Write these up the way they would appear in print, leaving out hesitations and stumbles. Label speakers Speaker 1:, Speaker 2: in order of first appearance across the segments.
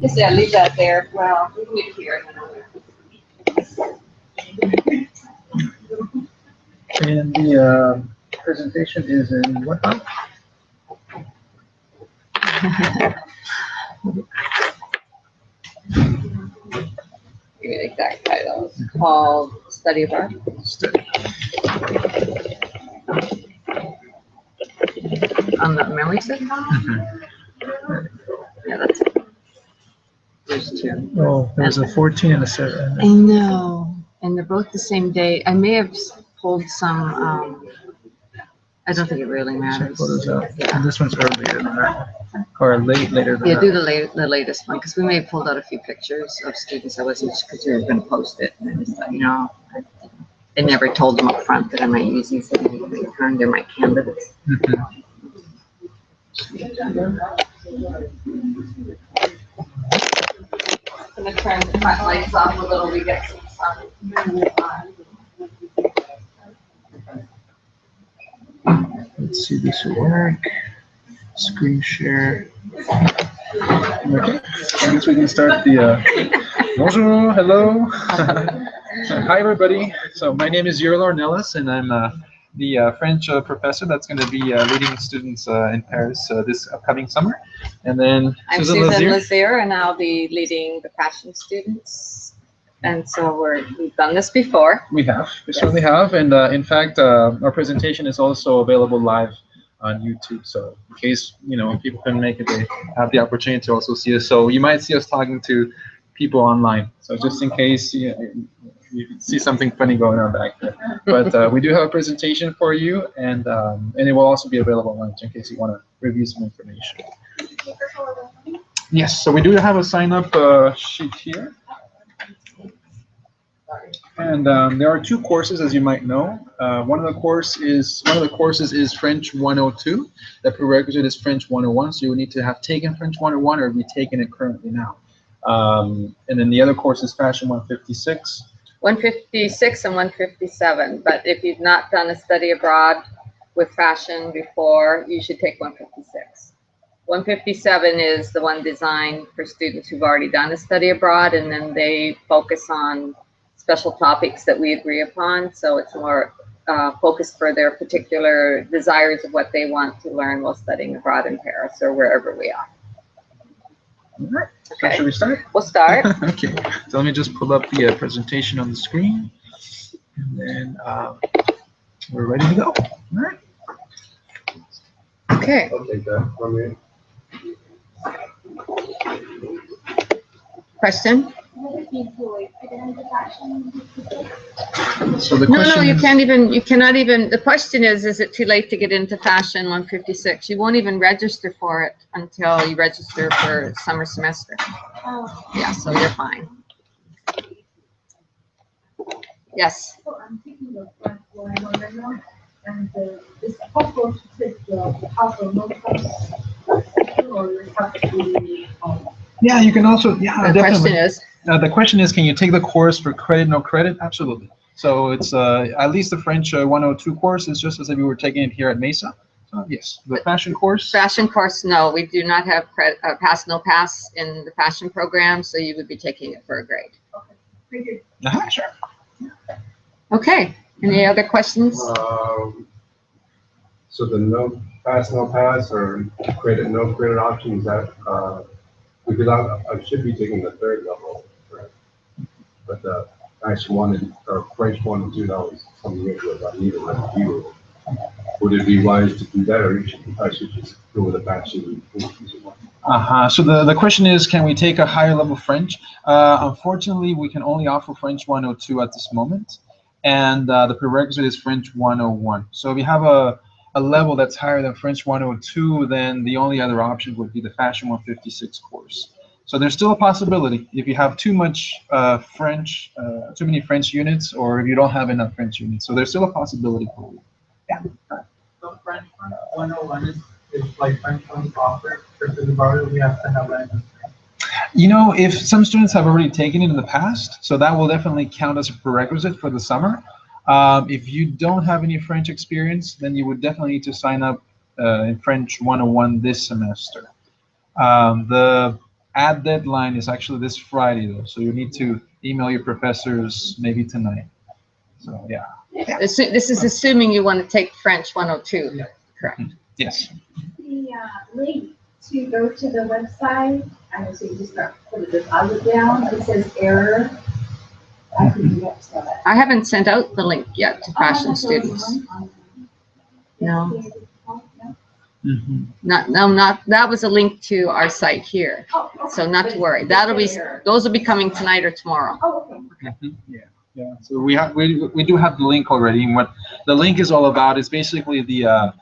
Speaker 1: Just yeah, leave that there. Well, we can leave it here.
Speaker 2: And the presentation is in what file?
Speaker 1: Give me the exact title. It's called Study Abroad.
Speaker 2: Study.
Speaker 1: On the memory stick? Yeah, that's it. There's two.
Speaker 2: Oh, there's a 14 and a 7.
Speaker 1: I know. And they're both the same day. I may have pulled some, I don't think it really matters.
Speaker 2: Photos out.
Speaker 1: Yeah.
Speaker 2: And this one's earlier than that. Or later than
Speaker 1: Yeah,
Speaker 2: that.
Speaker 1: do the latest one, because we may have pulled out a few pictures of students. I wasn't, because we were going to post it. And I just thought, you know, I never told them up front that I might use these at any point in time. They're my candidates. I'm going to turn the front lights off a little. We get some sun.
Speaker 2: Let's see, this will work. Screen share. Okay, I guess we can start the bonjour, hello. Hi everybody. So my name is Yurlo Ornelas, and I'm the French professor that's going to be leading students in Paris this upcoming summer. And then
Speaker 1: I'm Susan Lazier, and I'll be leading the fashion students. And so we've done this before.
Speaker 2: We certainly have. And in fact, our presentation is also available live on YouTube. So in case, you know, people couldn't make it, they have the opportunity to also see us. So you might see us talking to people online. So just in case you see something funny going on back there. But we do have a presentation for you, and it will also be available online in case you want to review some information. Yes, so we do have a sign-up sheet here. And there are two courses, as you might know. One of the courses is French 102. The prerequisite is French 101, so you would need to have taken French 101 or be taking it currently now. And then the other course is Fashion 156.
Speaker 1: 156 and 157. But if you've not done a study abroad with fashion before, you should take 156. 157 is the one designed for students who've already done a study abroad, and then they focus on special topics that we agree upon. So it's more focused for their particular desires of what they want to learn while studying abroad in Paris or wherever we are.
Speaker 2: All right.
Speaker 1: Okay.
Speaker 2: So should we start?
Speaker 1: We'll start.
Speaker 2: Okay. So let me just pull up the presentation on the screen, and then we're ready to go. All right.
Speaker 1: Okay.
Speaker 3: I'll take that from you.
Speaker 1: Question?
Speaker 2: So the
Speaker 1: No,
Speaker 2: question
Speaker 1: you
Speaker 2: is,
Speaker 1: can't even, you cannot even, the question is it too late to get into fashion 156? You won't even register for it until you register for summer semester.
Speaker 4: Oh.
Speaker 1: Yeah, so you're fine. Yes.
Speaker 4: So I'm taking the French 101 right now, and it's possible to take the half or no class, or have to be
Speaker 2: yeah, you can also, yeah,
Speaker 1: The
Speaker 2: definitely.
Speaker 1: question is,
Speaker 2: The question is, can you take the course for credit, no credit? Absolutely. So it's at least the French 102 course is just as if you were taking it here at Mesa. So yes, the fashion course.
Speaker 1: fashion course, no, we do not have pass, no pass in the fashion program, so you would be taking it for a grade.
Speaker 4: Thank you.
Speaker 2: Sure.
Speaker 1: Okay, any other questions?
Speaker 3: So the no pass, or credit, no credit option, is that, because I should be taking the third level, right? But the Fashion 1 or French 1 and 2, that was something that I needed like you. Would it be wise to do that, or I should just go with the Fashion?
Speaker 2: So the question is, can we take a higher level French? Unfortunately, we can only offer French 102 at this moment, and the prerequisite is French 101. So if you have a level that's higher than French 102, then the only other option would be the Fashion 156 course. So there's still a possibility if you have too much French, too many French units, or if you don't have enough French units. So there's still a possibility for you. Yeah.
Speaker 5: So French 101 is like French 1 offer versus abroad, we have to have that.
Speaker 2: You know, if some students have already taken it in the past, so that will definitely count as a prerequisite for the summer. If you don't have any French experience, then you would definitely need to sign up in French 101 this semester. The ad deadline is actually this Friday, though, so you need to email your professors maybe tonight. So yeah.
Speaker 1: This is assuming you want to take French 102,
Speaker 5: Yeah.
Speaker 1: correct?
Speaker 2: Yes.
Speaker 4: The link to go to the website, I know, so you just start putting the deposit down, it says error. I couldn't get to that.
Speaker 1: I haven't sent out the link yet to fashion students. No.
Speaker 2: Mm-hmm.
Speaker 1: Not, that was a link to our site here. So not to worry. Those will be coming tonight or tomorrow.
Speaker 4: Oh, okay.
Speaker 2: Yeah. So we do have the link already. And what the link is all about is basically the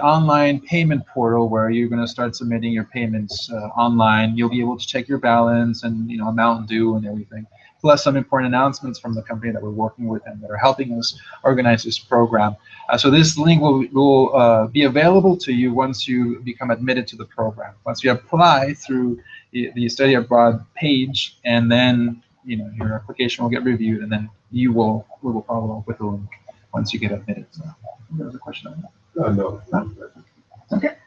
Speaker 2: online payment portal where you're going to start submitting your payments online. You'll be able to check your balance and amount due and everything. Plus some important announcements from the company that we're working with and that are helping us organize this program. So this link will be available to you once you become admitted to the program. Once you apply through the study abroad page, and then your application will get reviewed, and then we will follow up with the link once you get admitted. So there was a question on that.
Speaker 3: No.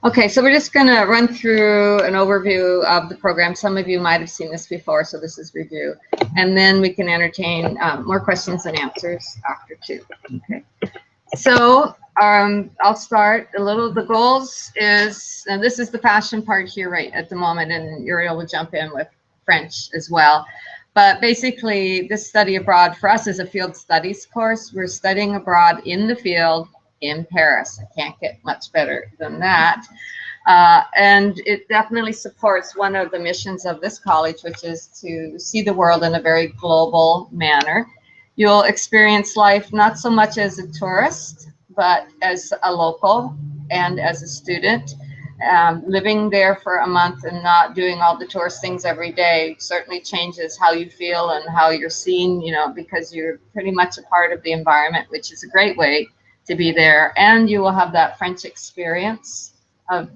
Speaker 1: Okay, so we're just going to run through an overview of the program. Some of you might have seen this before, so this is review. And then we can entertain more questions and answers after too. Okay. So I'll start a little. The goals is, and this is the fashion part here right at the moment, and Uriel will jump in with French as well. But basically, this study abroad for us is a field studies course. We're studying abroad in the field in Paris. I can't get much better than that. And it definitely supports one of the missions of this college, which is to see the world in a very global manner. You'll experience life not so much as a tourist, but as a local and as a student. Living there for a month and not doing all the tourist things every day certainly changes how you feel and how you're seen, because you're pretty much a part of the environment, which is a great way to be there. And you will have that French experience of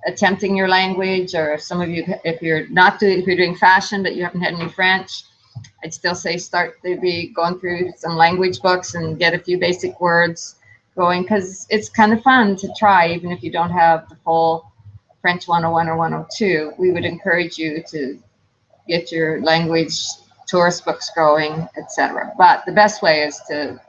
Speaker 1: attempting your language, or some of you, if you're doing fashion but you haven't had any French, I'd still say start to be going through some language books and get a few basic words going, because it's kind of fun to try, even if you don't have the full French 101 or 102. We would encourage you to get your language tourist books going, etc. But the best way is to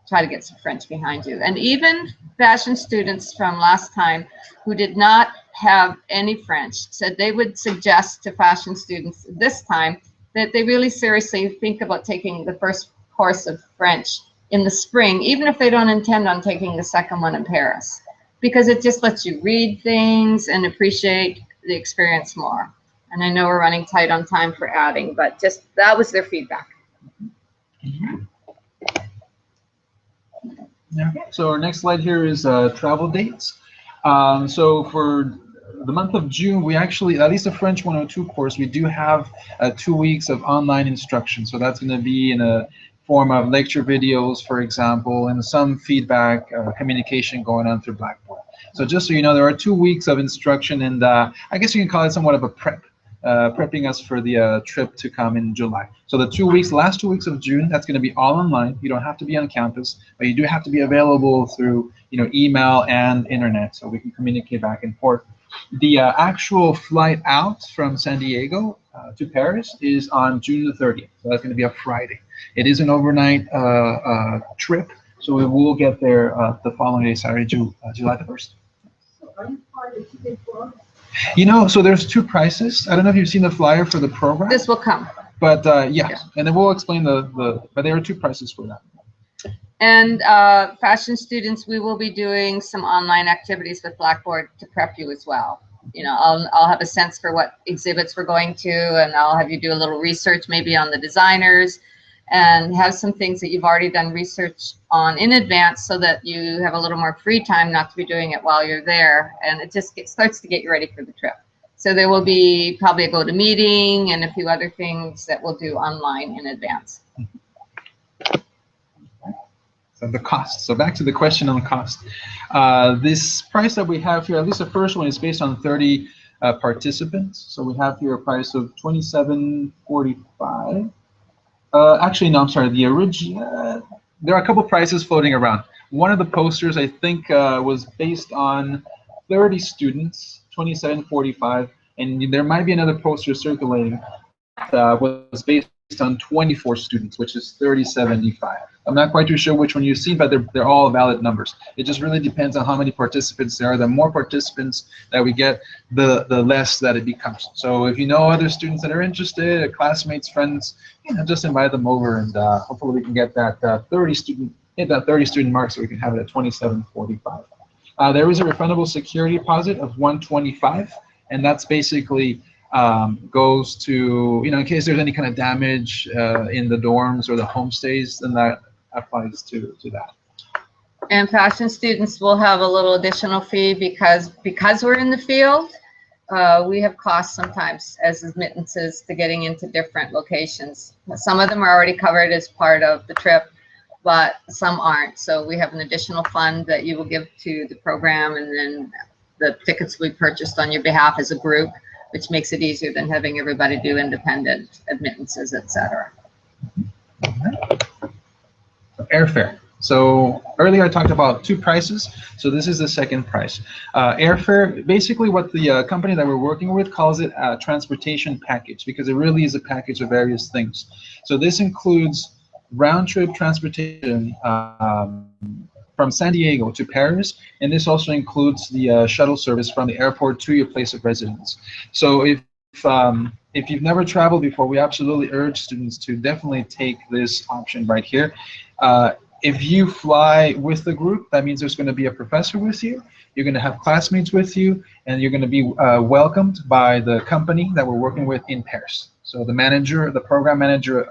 Speaker 1: try to get some French behind you. And even fashion students from last time who did not have any French said they would suggest to fashion students this time that they really seriously think about taking the first course of French in the spring, even if they don't intend on taking the second one in Paris, because it just lets you read things and appreciate the experience more. And I know we're running tight on time for adding, but just that was their feedback.
Speaker 2: Yeah. So our next slide here is travel dates. So for the month of June, we actually, at least the French 102 course, we do have 2 weeks of online instruction. So that's going to be in a form of lecture videos, for example, and some feedback communication going on through Blackboard. So just so you know, there are 2 weeks of instruction, and I guess you can call it somewhat of a prep, prepping us for the trip to come in July. So the last 2 weeks of June, that's going to be all online. You don't have to be on campus, but you do have to be available through email and internet, so we can communicate back and forth. The actual flight out from San Diego to Paris is on June the 30th. So that's going to be a Friday. It is an overnight trip, so we will get there the following day, Saturday, July the 1st.
Speaker 4: So are you part of the ticket for?
Speaker 2: So there's two prices. I don't know if you've seen the flyer for the program.
Speaker 1: This will come.
Speaker 2: But yeah, and then we'll explain but there are two prices for that.
Speaker 1: And fashion students, we will be doing some online activities with Blackboard to prep you as well. I'll have a sense for what exhibits we're going to, and I'll have you do a little research maybe on the designers, and have some things that you've already done research on in advance, so that you have a little more free time not to be doing it while you're there, and it just starts to get you ready for the trip. So there will be probably a GoToMeeting and a few other things that we'll do online in advance.
Speaker 2: So the cost. So back to the question on the cost. This price that we have here, at least the first one, is based on 30 participants. So we have here a price of $27.45. Actually, no, I'm sorry. The original. There are a couple prices floating around. One of the posters, I think, was based on 30 students, $27.45. And there might be another poster circulating that was based on 24 students, which is 3075. I'm not quite too sure which one you see, but they're all valid numbers. It just really depends on how many participants there are. The more participants that we get, the less that it becomes. So if you know other students that are interested, classmates, friends, just invite them over, and hopefully we can get that 30 student mark, so we can have it at 2745. There is a refundable security deposit of 125, and that's basically goes to, in case there's any kind of damage in the dorms or the homestays, then that applies to that.
Speaker 1: And fashion students will have a little additional fee because we're in the field. We have costs sometimes as admittances to getting into different locations. Some of them are already covered as part of the trip, but some aren't. So we have an additional fund that you will give to the program, and then the tickets we purchased on your behalf as a group, which makes it easier than having everybody do independent admittances, etc.
Speaker 2: Airfare. So earlier I talked about two prices. So this is the second price. Airfare, basically what the company that we're working with calls it a transportation package, because it really is a package of various things. So this includes round-trip transportation from San Diego to Paris, and this also includes the shuttle service from the airport to your place of residence. So if you've never traveled before, we absolutely urge students to definitely take this option right here. If you fly with the group, that means there's going to be a professor with you, you're going to have classmates with you, and you're going to be welcomed by the company that we're working with in Paris. So the manager, the program manager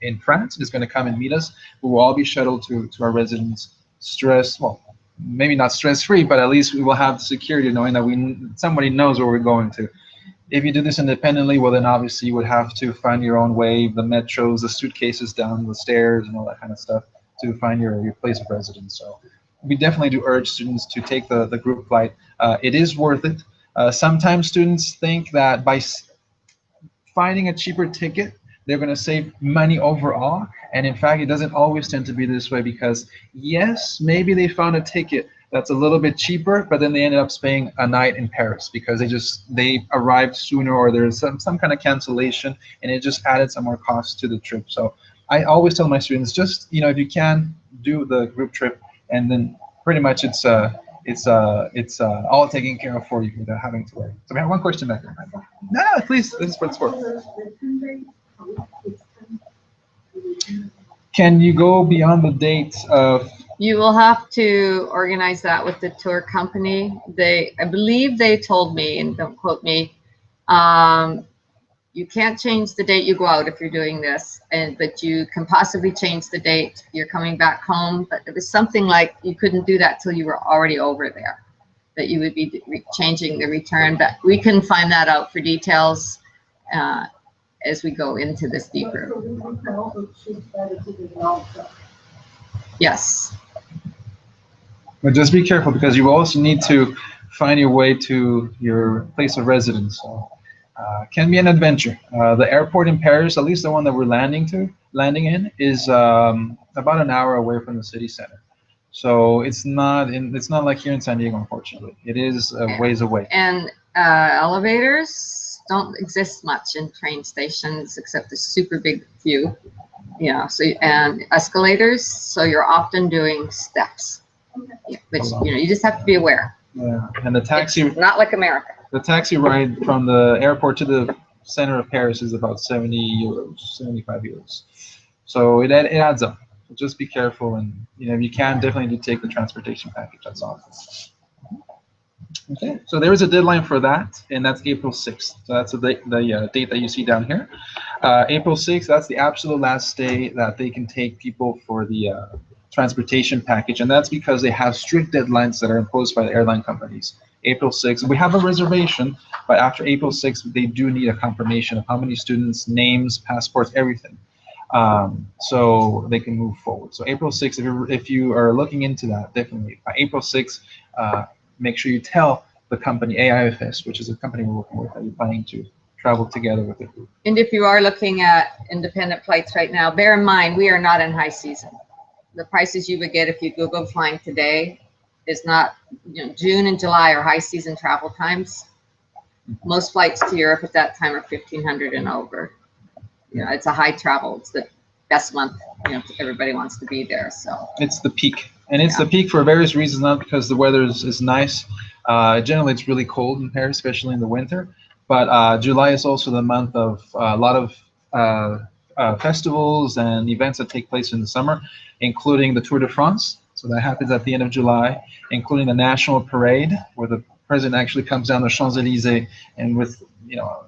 Speaker 2: in France is going to come and meet us. We will all be shuttled to our residence, well, maybe not stress-free, but at least we will have the security knowing that somebody knows where we're going to. If you do this independently, well, then obviously you would have to find your own way, the metros, the suitcases down the stairs, and all that kind of stuff to find your place of residence. So we definitely do urge students to take the group flight. It is worth it. Sometimes students think that by finding a cheaper ticket, they're going to save money overall. And in fact, it doesn't always tend to be this way, because yes, maybe they found a ticket that's a little bit cheaper, but then they ended up spending a night in Paris because they arrived sooner, or there's some kind of cancellation, and it just added some more cost to the trip. So I always tell my students, just if you can, do the group trip, and then pretty much it's all taken care of for you without having to worry. So we have one question back there. No, please, this is for the sport. Can you go beyond the date of?
Speaker 1: You will have to organize that with the tour company. I believe they told me, and don't quote me, you can't change the date you go out if you're doing this, but you can possibly change the date you're coming back home. But it was something like you couldn't do that till you were already over there, that you would be changing the return. But we can find that out for details as we go into this deeper. Yes.
Speaker 2: But just be careful, because you also need to find your way to your place of residence. So, can be an adventure. The airport in Paris, at least the one that we're landing in, is about an hour away from the city center. So it's not like here in San Diego, unfortunately. It is a ways away.
Speaker 1: And elevators don't exist much in train stations except a super big few. So and escalators. So you're often doing steps. Yeah, which you just have to be aware.
Speaker 2: Yeah, and the taxi.
Speaker 1: It's not like America.
Speaker 2: The taxi ride from the airport to the center of Paris is about 70 euros, 75 euros. So it adds up. So just be careful, and if you can, definitely do take the transportation package. That's awesome. Okay, so there is a deadline for that, and that's April 6th. So that's the date that you see down here. April 6th, that's the absolute last day that they can take people for the transportation package, and that's because they have strict deadlines that are imposed by the airline companies. April 6th, we have a reservation, but after April 6th, they do need a confirmation of how many students, names, passports, everything, so they can move forward. So April 6th, if you are looking into that, definitely by April 6th, make sure you tell the company AIFS, which is a company we're working with, that you're planning to travel together with the group.
Speaker 1: And if you are looking at independent flights right now, bear in mind we are not in high season. The prices you would get if you Google flying today is not, June and July are high season travel times. Most flights to Europe at that time are 1,500 and over. You know, it's a high travel. It's the best month. You know, everybody wants to be there. So
Speaker 2: it's the peak, and it's the peak for various reasons. Not because the weather is nice. Generally, it's really cold in Paris, especially in the winter. But July is also the month of a lot of festivals and events that take place in the summer, including the Tour de France. So that happens at the end of July, including the National Parade, where the president actually comes down the Champs-Élysées and with, you know,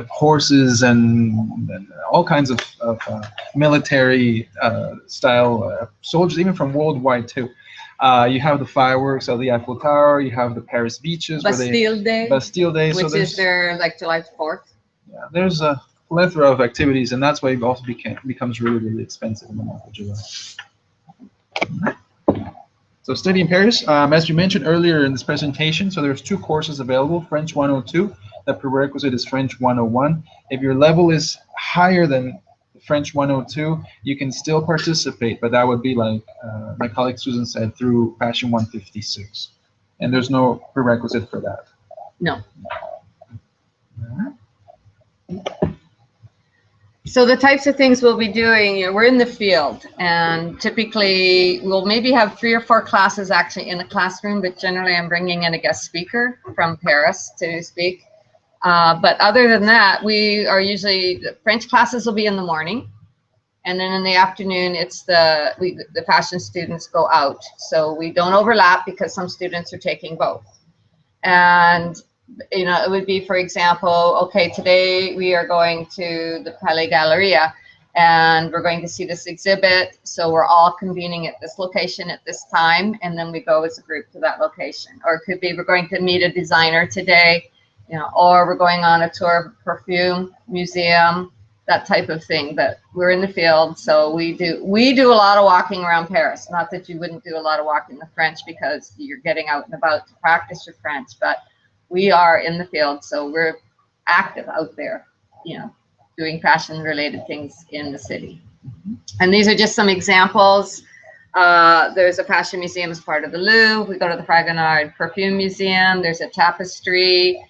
Speaker 2: horses and all kinds of military style soldiers, even from worldwide too. You have the fireworks of the Eiffel Tower. You have the Paris beaches.
Speaker 1: Bastille Day,
Speaker 2: which
Speaker 1: so is their like July 4th.
Speaker 2: Yeah, there's a plethora of activities, and that's why it also becomes really, really expensive in the month of July. So study in Paris, as you mentioned earlier in this presentation, so there's 2 courses available, French 102, the prerequisite is French 101. If your level is higher than French 102, you can still participate, but that would be like my colleague Susan said, through Fashion 156. And there's no prerequisite for that.
Speaker 1: No. So the types of things we'll be doing, you know, we're in the field, and typically we'll maybe have 3 or 4 classes actually in a classroom, but generally I'm bringing in a guest speaker from Paris to speak. But other than that, we are usually, the French classes will be in the morning, and then in the afternoon it's the fashion students go out. So we don't overlap because some students are taking both. And you know, it would be, for example, okay, today we are going to the Palais Galleria and we're going to see this exhibit. So we're all convening at this location at this time, and then we go as a group to that location. Or it could be we're going to meet a designer today, you know, or we're going on a tour of a perfume museum, that type of thing. But we're in the field, so we do a lot of walking around Paris. Not that you wouldn't do a lot of walking the French because you're getting out and about to practice your French, but we are in the field, so we're active out there, you know, doing fashion-related things in the city. And these are just some examples. There's a fashion museum as part of the Louvre. We go to the Fragonard Perfume Museum. There's a tapestry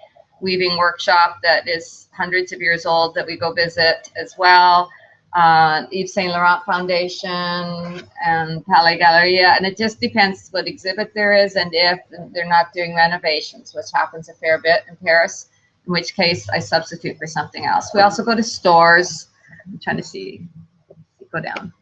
Speaker 1: weaving workshop that is hundreds of years old that we go visit as well. Yves Saint Laurent Foundation and Palais Galleria, and it just depends what exhibit there is and if they're not doing renovations, which happens a fair bit in Paris, in which case I substitute for something else. We also go to stores. I'm trying to see, go down.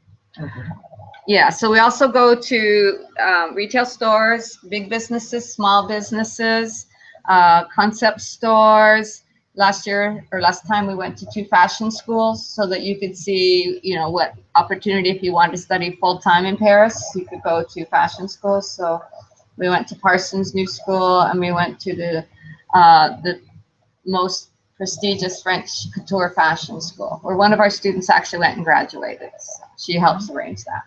Speaker 1: Yeah, so we also go to retail stores, big businesses, small businesses, concept stores. Last time we went to 2 fashion schools so that you could see, you know, what opportunity if you wanted to study full-time in Paris, you could go to fashion schools. So we went to Parsons New School, and we went to the most prestigious French couture fashion school, where one of our students actually went and graduated. So she helps arrange that.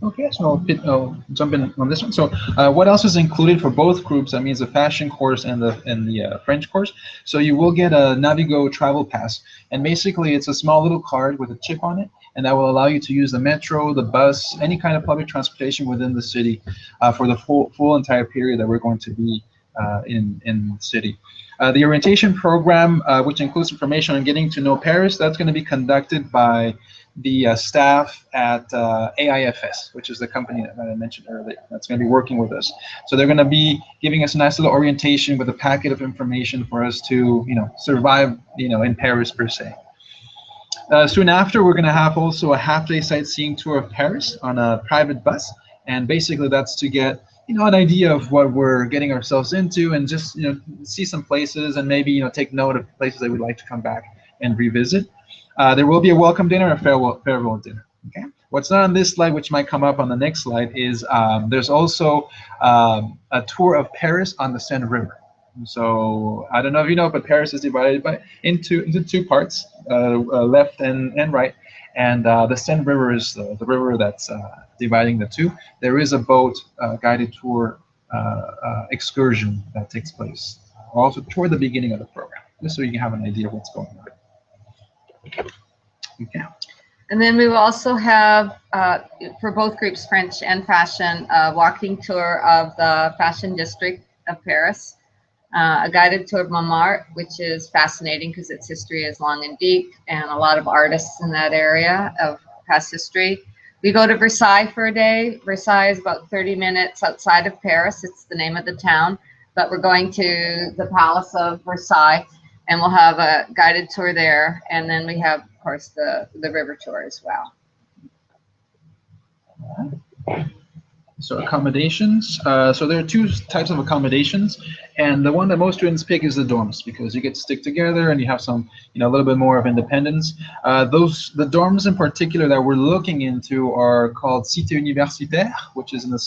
Speaker 2: Okay, so I'll jump in on this one. So what else is included for both groups? That means the fashion course and the French course. So you will get a Navigo travel pass, and basically it's a small little card with a chip on it, and that will allow you to use the metro, the bus, any kind of public transportation within the city for the full entire period that we're going to be in the city. The orientation program, which includes information on getting to know Paris, that's going to be conducted by the staff at AIFS, which is the company that I mentioned earlier, that's going to be working with us. So they're going to be giving us a nice little orientation with a packet of information for us to, you know, survive, you know, in Paris per se. Soon after, we're going to have also a half-day sightseeing tour of Paris on a private bus, and basically that's to get, you know, an idea of what we're getting ourselves into, and just, you know, see some places and maybe, you know, take note of places that we'd like to come back and revisit. There will be a welcome dinner, a farewell dinner. Okay. What's not on this slide, which might come up on the next slide, is there's also a tour of Paris on the Seine River. So I don't know if you know, but Paris is divided into 2 parts, left and right. And the Seine River is the river that's dividing the 2. There is a boat guided tour excursion that takes place also toward the beginning of the program, just so you can have an idea of what's going on. Okay.
Speaker 1: And then we will also have, for both groups, French and fashion, a walking tour of the fashion district of Paris, a guided tour of Montmartre, which is fascinating because its history is long and deep, and a lot of artists in that area of past history. We go to Versailles for a day. Versailles is about 30 minutes outside of Paris. It's the name of the town, but we're going to the Palace of Versailles, and we'll have a guided tour there. And then we have, of course, the river tour as well.
Speaker 2: So accommodations. So there are two types of accommodations, and the one that most students pick is the dorms because you get to stick together and you have some, a little bit more of independence. The dorms in particular that we're looking into are called Cité Universitaire, which is in the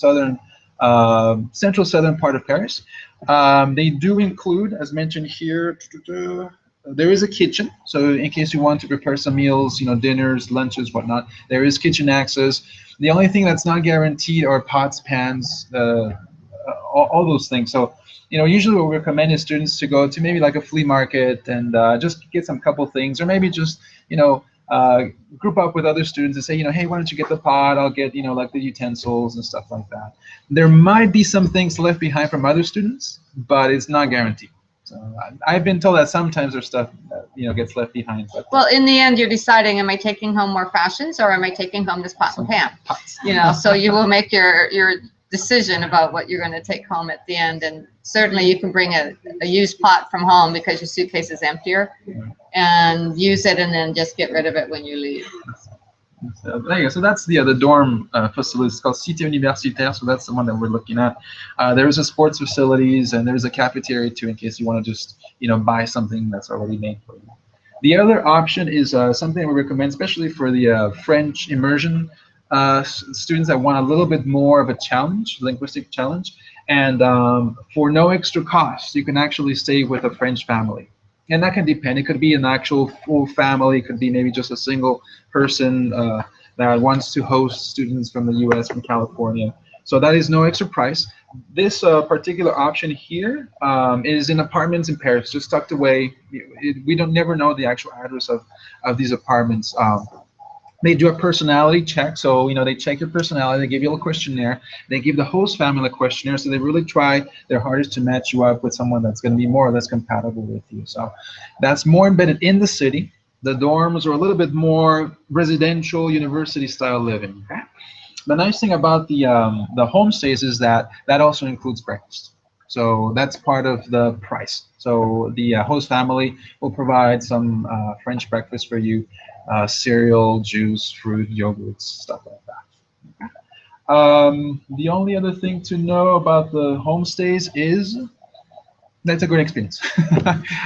Speaker 2: central southern part of Paris. They do include, as mentioned here, there is a kitchen, so in case you want to prepare some meals, dinners, lunches, whatnot, there is kitchen access. The only thing that's not guaranteed are pots, pans, all those things. So, usually what we recommend is students to go to maybe like a flea market and just get some couple things, or maybe just, group up with other students and say, hey, why don't you get the pot? I'll get, like the utensils and stuff like that. There might be some things left behind from other students, but it's not guaranteed. So I've been told that sometimes there's stuff that, gets left behind. But,
Speaker 1: well, in the end, you're deciding, am I taking home more fashions or am I taking home this pot and pan?
Speaker 2: Pots.
Speaker 1: So you will make your decision about what you're going to take home at the end. And certainly you can bring a used pot from home because your suitcase is emptier and use it and then just get rid of it when you leave.
Speaker 2: So there you go. So that's the dorm facility. It's called Cité Universitaire. So that's the one that we're looking at. There's a sports facilities and there's a cafeteria too, in case you want to just buy something that's already made for you. The other option is something we recommend, especially for the French immersion students that want a little bit more of a challenge, linguistic challenge, and for no extra cost, you can actually stay with a French family. And that can depend. It could be an actual full family. It could be maybe just a single person that wants to host students from the U.S., from California. So that is no extra price. This particular option here is in apartments in Paris, just tucked away. We don't never know the actual address of these apartments. They do a personality check, so they check your personality. They give you a questionnaire. They give the host family a questionnaire, so they really try their hardest to match you up with someone that's going to be more or less compatible with you. So that's more embedded in the city. The dorms are a little bit more residential, university-style living. Okay? The nice thing about the homestays is that also includes breakfast. So that's part of the price. So the host family will provide some French breakfast for you. Cereal, juice, fruit, yogurts, stuff like that. The only other thing to know about the homestays is that's a great experience.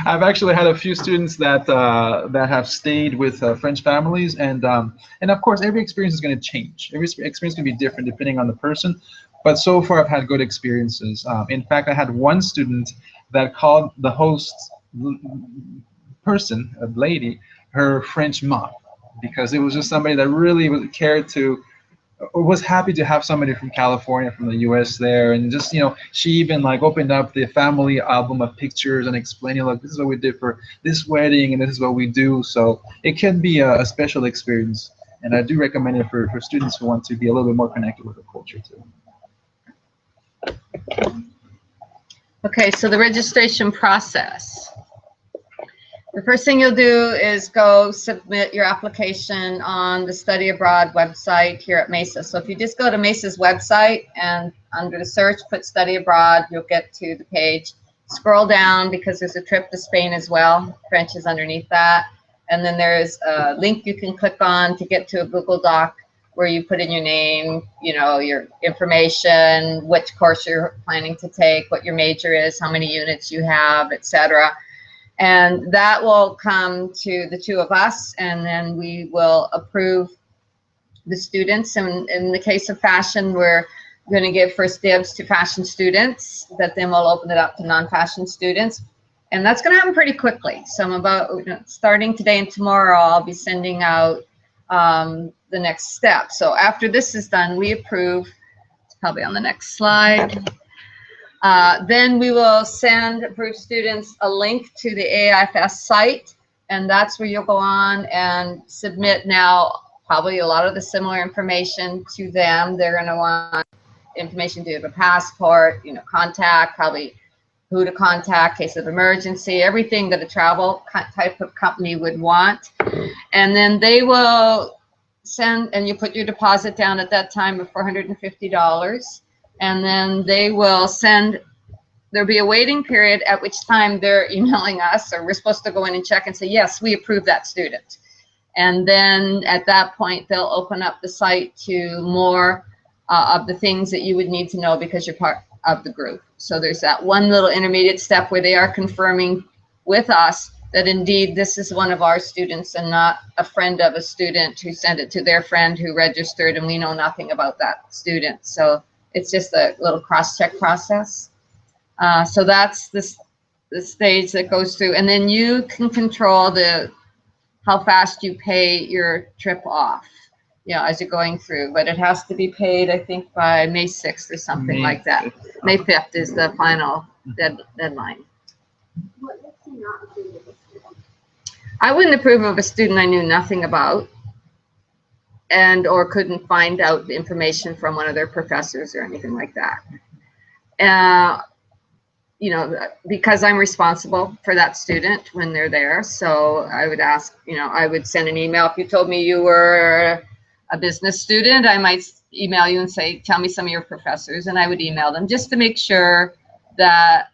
Speaker 2: I've actually had a few students that have stayed with French families, and of course every experience is going to change. Every experience can be different depending on the person, but so far I've had good experiences. In fact, I had one student that called the host person, a lady, her French mom, because it was just somebody that really cared to, or was happy to have somebody from California, from the U.S. there, and just she even like opened up the family album of pictures and explaining, like, this is what we did for this wedding and this is what we do. So it can be a special experience, and I do recommend it for students who want to be a little bit more connected with the culture too.
Speaker 1: Okay, so the registration process. The first thing you'll do is go submit your application on the Study Abroad website here at Mesa. So if you just go to Mesa's website and under the search, put Study Abroad, you'll get to the page. Scroll down because there's a trip to Spain as well. French is underneath that. And then there's a link you can click on to get to a Google Doc where you put in your name, your information, which course you're planning to take, what your major is, how many units you have, etc. And that will come to the two of us, and then we will approve the students. And in the case of fashion, we're going to give first dibs to fashion students, but then we'll open it up to non-fashion students. And that's going to happen pretty quickly. So I'm about, starting today and tomorrow, I'll be sending out the next step. So after this is done, we approve. It's probably on the next slide. Then we will send approved students a link to the AIFS site, and that's where you'll go on and submit now probably a lot of the similar information to them. They're going to want information to do a passport, you know, contact, probably who to contact in case of emergency, everything that a travel type of company would want. And then they will send, and you put your deposit down at that time of $450. And then they will send, there'll be a waiting period at which time they're emailing us, or we're supposed to go in and check and say, yes, we approve that student. And then at that point, they'll open up the site to more of the things that you would need to know because you're part of the group. So there's that one little intermediate step where they are confirming with us that indeed this is one of our students and not a friend of a student who sent it to their friend who registered, and we know nothing about that student. So it's just a little cross-check process. So that's the stage that goes through, and then you can control how fast you pay your trip off, you know, as you're going through. But it has to be paid, I think, by May 6th or something like that. May 5th is the final deadline.
Speaker 4: What makes you not approve of a student?
Speaker 1: I wouldn't approve of a student I knew nothing about and or couldn't find out the information from one of their professors or anything like that. You know, because I'm responsible for that student when they're there. So I would ask, you know, I would send an email. If you told me you were a business student, I might email you and say, tell me some of your professors, and I would email them just to make sure that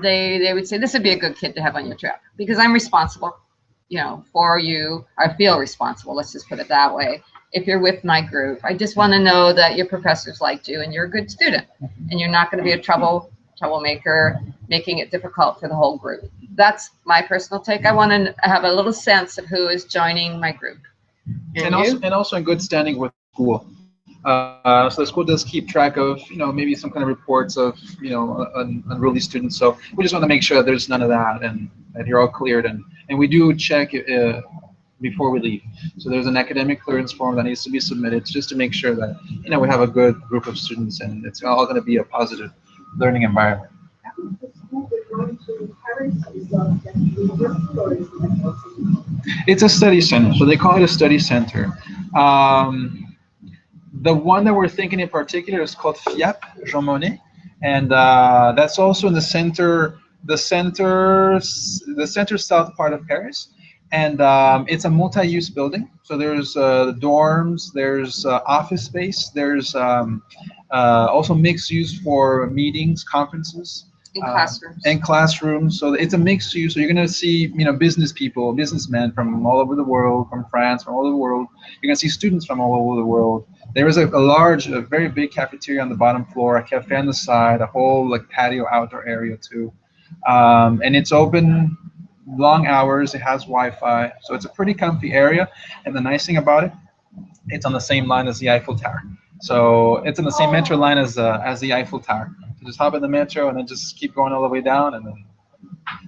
Speaker 1: they would say, this would be a good kid to have on your trip, because I'm responsible, you know, for you. I feel responsible, let's just put it that way. If you're with my group, I just want to know that your professors liked you and you're a good student and you're not going to be a troublemaker, making it difficult for the whole group. That's my personal take. I want to have a little sense of who is joining my group.
Speaker 2: And also in good standing with school. So the school does keep track of, you know, maybe some kind of reports of, you know, unruly students. So we just want to make sure that there's none of that and that you're all cleared. And we do check before we leave. So there's an academic clearance form that needs to be submitted just to make sure that, you know, we have a good group of students and it's all going to be a positive learning environment. It's a study center, so they call it a study center. The one that we're thinking in particular is called FIAP, Jean Monnet, and that's also in the center south part of Paris. And it's a multi-use building. So there's dorms, there's office space, there's also mixed use for meetings, conferences. And classrooms. So it's a mixed use. So you're going to see, you know, business people, businessmen from all over the world, from France, from all over the world. You're going to see students from all over the world. There is a very big cafeteria on the bottom floor, a cafe on the side, a whole like patio outdoor area too. And it's open long hours. It has Wi-Fi. So it's a pretty comfy area. And the nice thing about it, it's on the same line as the Eiffel Tower. So it's on the same metro line as the Eiffel Tower. So just hop in the metro and then just keep going all the way down, and then.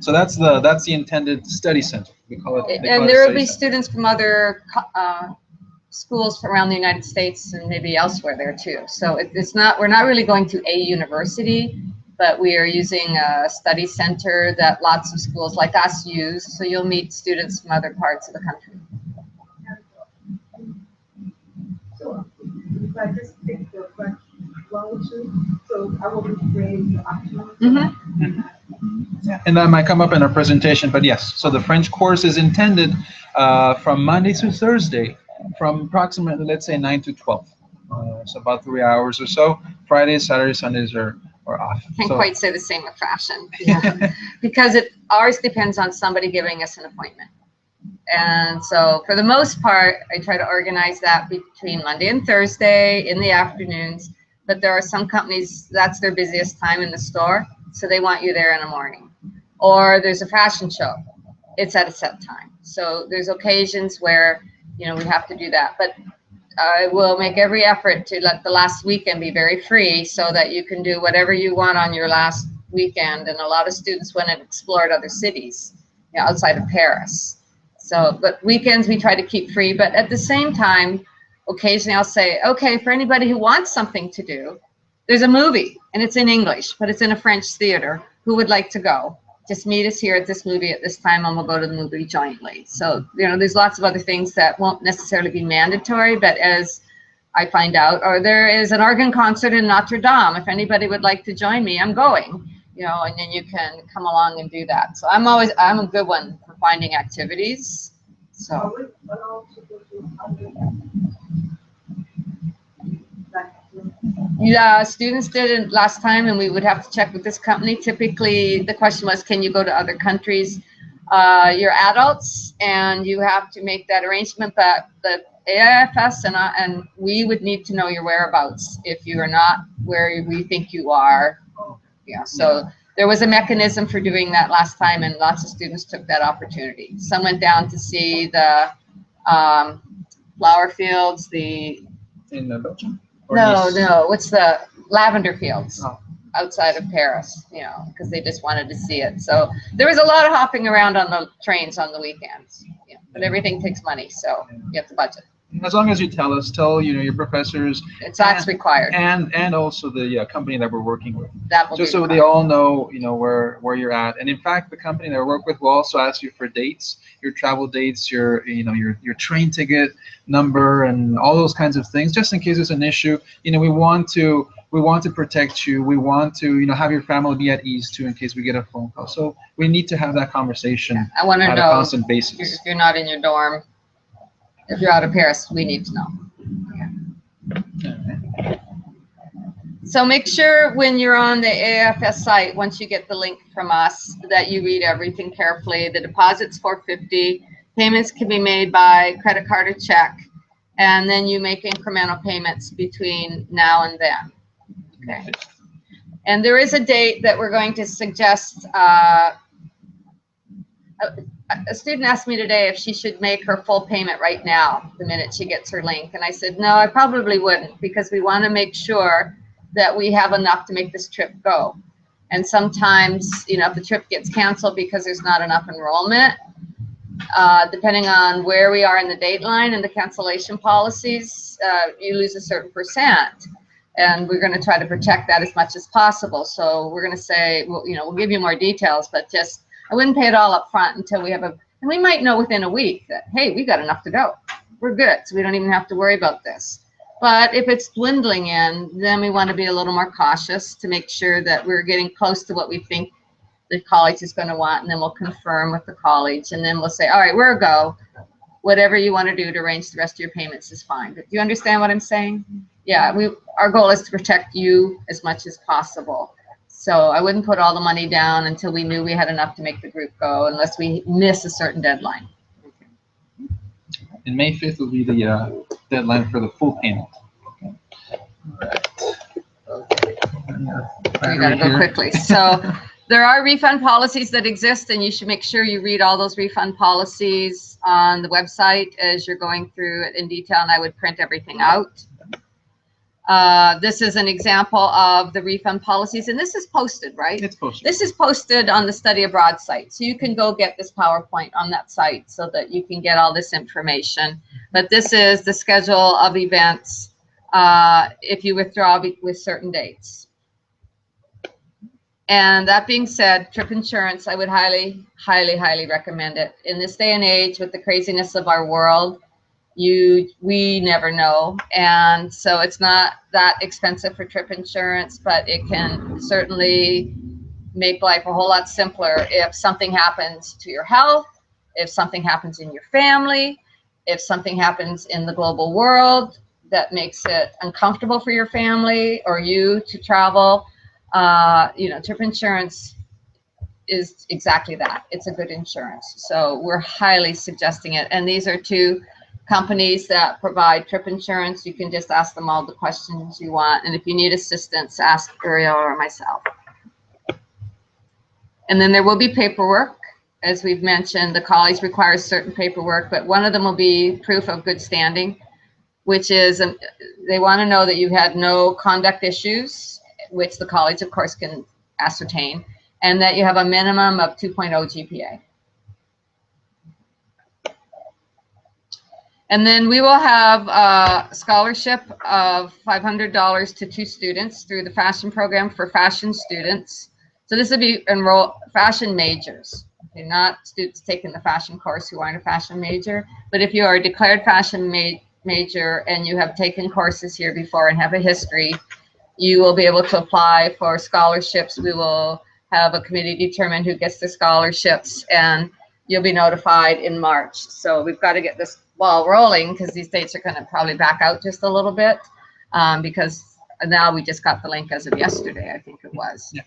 Speaker 2: So that's the intended study center. We call it.
Speaker 1: And there will be students from other schools around the United States and maybe elsewhere there too. So it's not, we're not really going to a university, but we are using a study center that lots of schools like us use. So you'll meet students from other parts of the country.
Speaker 6: So if I just take the question, so I will be creating the option.
Speaker 2: Yeah, and that might come up in our presentation, but yes. So the French course is intended from Monday to Thursday, from approximately, let's say, 9 to 12. So about 3 hours or so. Fridays, Saturdays, Sundays are off.
Speaker 1: Can't quite say the same with fashion, yeah. Because ours depends on somebody giving us an appointment. And so for the most part, I try to organize that between Monday and Thursday in the afternoons. But there are some companies, that's their busiest time in the store, so they want you there in the morning. Or there's a fashion show, it's at a set time. So there's occasions where, you know, we have to do that. But I will make every effort to let the last weekend be very free so that you can do whatever you want on your last weekend. And a lot of students went and explored other cities, you know, outside of Paris. So, but weekends we try to keep free. But at the same time, occasionally I'll say, okay, for anybody who wants something to do, there's a movie and it's in English, but it's in a French theater. Who would like to go? just meet us here at this movie at this time and we'll go to the movie jointly. So, there's lots of other things that won't necessarily be mandatory, but as I find out, or there is an organ concert in Notre Dame. If anybody would like to join me, I'm going, and then you can come along and do that. So I'm a good one for finding activities. So.
Speaker 6: Are we allowed to go to other,
Speaker 1: Yeah, students did it last time, and we would have to check with this company. Typically, the question was, can you go to other countries? You're adults, and you have to make that arrangement. But the AIFS and we would need to know your whereabouts if you are not where we think you are. Yeah, so there was a mechanism for doing that last time, and lots of students took that opportunity. Some went down to see the flower fields,
Speaker 2: In Belgium? Or
Speaker 1: No,
Speaker 2: Nice?
Speaker 1: no. What's the lavender fields
Speaker 2: Oh.
Speaker 1: outside of Paris? Because they just wanted to see it. So there was a lot of hopping around on the trains on the weekends. But everything takes money, so you have to budget.
Speaker 2: As long as you tell your professors
Speaker 1: That's required.
Speaker 2: and also the company that we're working with,
Speaker 1: That will
Speaker 2: just
Speaker 1: be
Speaker 2: so they all know where you're at. And in fact, the company that we work with will also ask you for dates, your travel dates, your train ticket number, and all those kinds of things, just in case there's an issue. We want to protect you. We want to have your family be at ease too, in case we get a phone call. So we need to have that conversation
Speaker 1: I want to
Speaker 2: on a
Speaker 1: know
Speaker 2: constant basis.
Speaker 1: if you're not in your dorm. If you're out of Paris, we need to know. So make sure when you're on the AFS site, once you get the link from us, that you read everything carefully. The deposit's $450. Payments can be made by credit card or check, and then you make incremental payments between now and then. Okay. And there is a date that we're going to suggest. A student asked me today if she should make her full payment right now, the minute she gets her link. And I said, no, I probably wouldn't, because we want to make sure that we have enough to make this trip go. And sometimes, if the trip gets canceled because there's not enough enrollment, depending on where we are in the date line and the cancellation policies, you lose a certain percent. And we're going to try to protect that as much as possible. So we're going to say, well, we'll give you more details, but just I wouldn't pay it all up front until we have and we might know within a week that, hey, we got enough to go. We're good. So we don't even have to worry about this. But if it's dwindling in, then we want to be a little more cautious to make sure that we're getting close to what we think the college is going to want. And then we'll confirm with the college. And then we'll say, all right, we're a go. Whatever you want to do to arrange the rest of your payments is fine. But do you understand what I'm saying? Yeah, our goal is to protect you as much as possible. So I wouldn't put all the money down until we knew we had enough to make the group go, unless we miss a certain deadline.
Speaker 2: And May 5th will be the deadline for the full payment.
Speaker 1: We gotta go quickly. So there are refund policies that exist, and you should make sure you read all those refund policies on the website as you're going through it in detail, and I would print everything out. This is an example of the refund policies, and this is posted, right?
Speaker 2: It's posted.
Speaker 1: This is posted on the Study Abroad site, so you can go get this PowerPoint on that site so that you can get all this information. But this is the schedule of events if you withdraw with certain dates. And that being said, trip insurance, I would highly, highly, highly recommend it. In this day and age, with the craziness of our world, we never know, and so it's not that expensive for trip insurance, but it can certainly make life a whole lot simpler if something happens to your health, if something happens in your family, if something happens in the global world that makes it uncomfortable for your family or you to travel. Trip insurance is exactly that. It's a good insurance, so we're highly suggesting it. And these are two companies that provide trip insurance. You can just ask them all the questions you want, and if you need assistance, ask Uriel or myself. And then there will be paperwork. As we've mentioned, the college requires certain paperwork, but one of them will be proof of good standing, which is they want to know that you had no conduct issues, which the college, of course, can ascertain, and that you have a minimum of 2.0 GPA. And then we will have a scholarship of $500 to 2 students through the fashion program for fashion students. So this would be enroll fashion majors. Okay, not students taking the fashion course who aren't a fashion major, but if you are a declared fashion major and you have taken courses here before and have a history, you will be able to apply for scholarships. We will have a committee determine who gets the scholarships, and you'll be notified in March. So we've got to get this ball rolling because these dates are going to probably back out just a little bit because now we just got the link as of yesterday, I think it was.
Speaker 2: Yeah.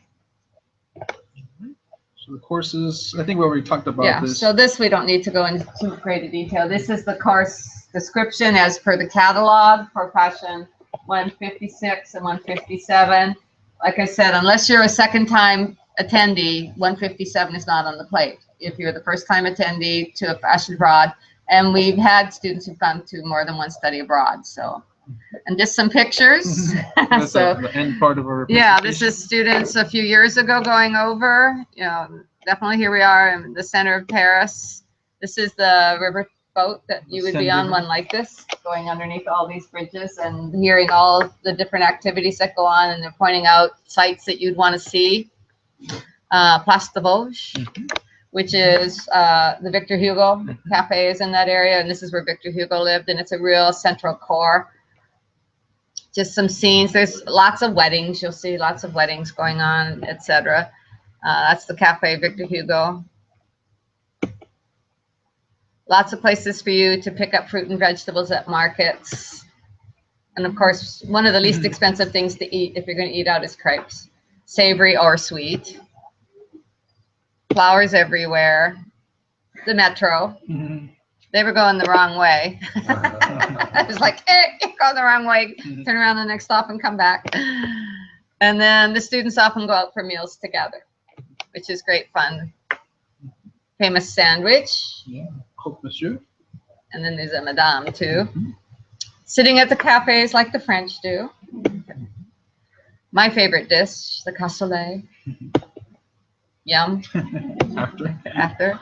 Speaker 2: So the courses, I think we already talked about
Speaker 1: Yeah,
Speaker 2: this.
Speaker 1: so this we don't need to go into too great a detail. This is the course description as per the catalog for fashion 156 and 157. Like I said, unless you're a second-time attendee, 157 is not on the plate. If you're the first-time attendee to a fashion abroad, and we've had students who've gone to more than one study abroad, so. And just some pictures.
Speaker 2: That's
Speaker 1: So
Speaker 2: the end part of our
Speaker 1: yeah, this is students a few years ago going over. You know, definitely here we are in the center of Paris. This is the river boat that you would be on, one like this, going underneath all these bridges and hearing all the different activities that go on, and they're pointing out sites that you'd want to see. Place de Vosges, which is the Victor Hugo Cafe is in that area, and this is where Victor Hugo lived, and it's a real central core. Just some scenes. There's lots of weddings. You'll see lots of weddings going on, etc. That's the Cafe Victor Hugo. Lots of places for you to pick up fruit and vegetables at markets. And of course, one of the least expensive things to eat if you're going to eat out is crepes, savory or sweet. Flowers everywhere. The metro. They were going the wrong way. I was like, you're going the wrong way. Turn around the next stop and come back. And then the students often go out for meals together, which is great fun. Famous sandwich.
Speaker 2: Yeah, Coke Monsieur.
Speaker 1: And then there's a madame too. Sitting at the cafes like the French do. My favorite dish, the cassoulet. Yum. After.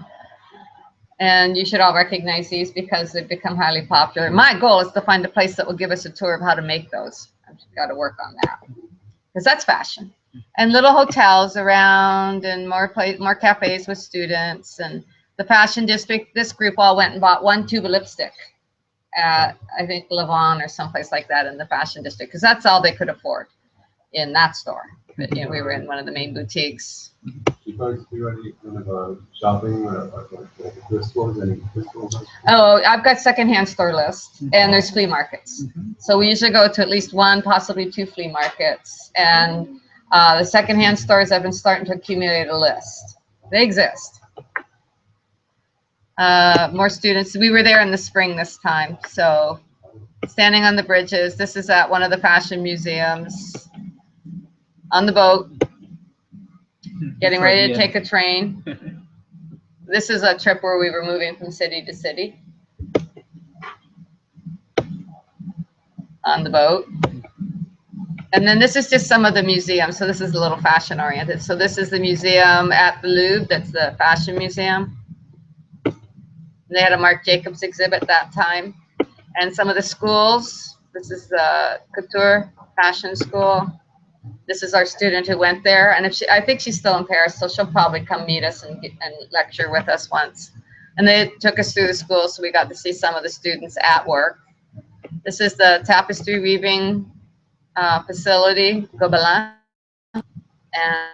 Speaker 1: And you should all recognize these because they've become highly popular. My goal is to find a place that will give us a tour of how to make those. I've got to work on that because that's fashion. And little hotels around and more cafes with students. And the fashion district, this group all went and bought 1 tube of lipstick at, I think, Levon or someplace like that in the fashion district because that's all they could afford in that store. But, you know, we were in one of the main boutiques.
Speaker 3: You guys do any kind of shopping or like thrift stores? Any thrift stores?
Speaker 1: Oh, I've got secondhand store list, and there's flea markets. So we usually go to at least 1, possibly 2 flea markets. And the secondhand stores, I've been starting to accumulate a list. They exist. More students. We were there in the spring this time. So standing on the bridges. This is at one of the fashion museums. On the boat. Getting ready to take a train. This is a trip where we were moving from city to city on the boat. And then this is just some of the museums. So this is a little fashion oriented. So this is the museum at the Louvre. That's the fashion museum. They had a Marc Jacobs exhibit that time. And some of the schools. This is the couture fashion school. This is our student who went there, and I think she's still in Paris, so she'll probably come meet us and lecture with us once. And they took us through the school, so we got to see some of the students at work. This is the tapestry weaving facility, Gobelin, and